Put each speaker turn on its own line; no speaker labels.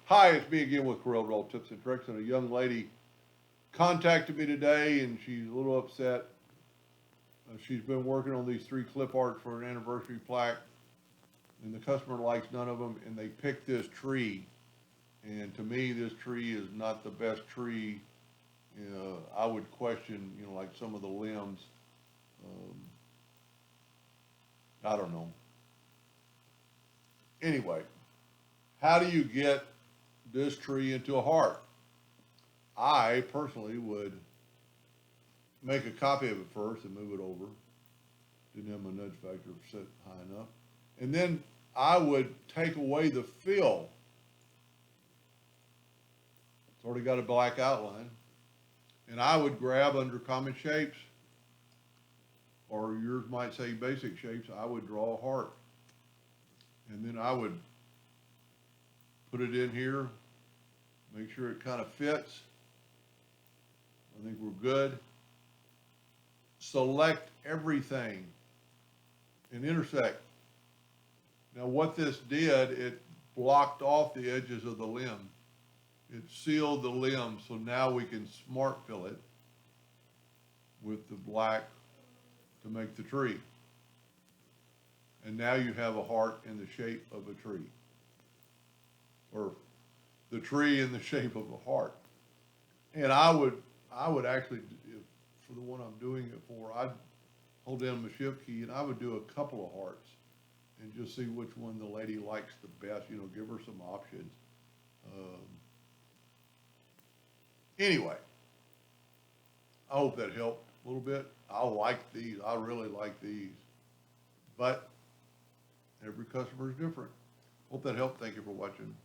Hi, it's me again with Corel Roll Tips and Tricks, and a young lady contacted me today, and she's a little upset. She's been working on these three clip arts for an anniversary plaque, and the customer likes none of them, and they picked this tree. And to me, this tree is not the best tree. I would question, like some of the limbs. Um, I don't know. Anyway, how do you get this tree into a heart? I personally would make a copy of it first and move it over. Didn't have my nudge factor set high enough. And then I would take away the fill. It's already got a black outline. And I would grab under common shapes, or yours might say basic shapes, I would draw a heart. And then I would put it in here, make sure it kind of fits. I think we're good. Select everything and intersect. Now what this did, it blocked off the edges of the limb. It sealed the limb, so now we can smart fill it with the black to make the tree. And now you have a heart in the shape of a tree, or the tree in the shape of a heart. And I would actually, for the one I'm doing it for, I'd hold down my shift key and I would do a couple of hearts and just see which one the lady likes the best, give her some options. Anyway, I hope that helped a little bit. I like these. I really like these. But every customer is different. Hope that helped. Thank you for watching.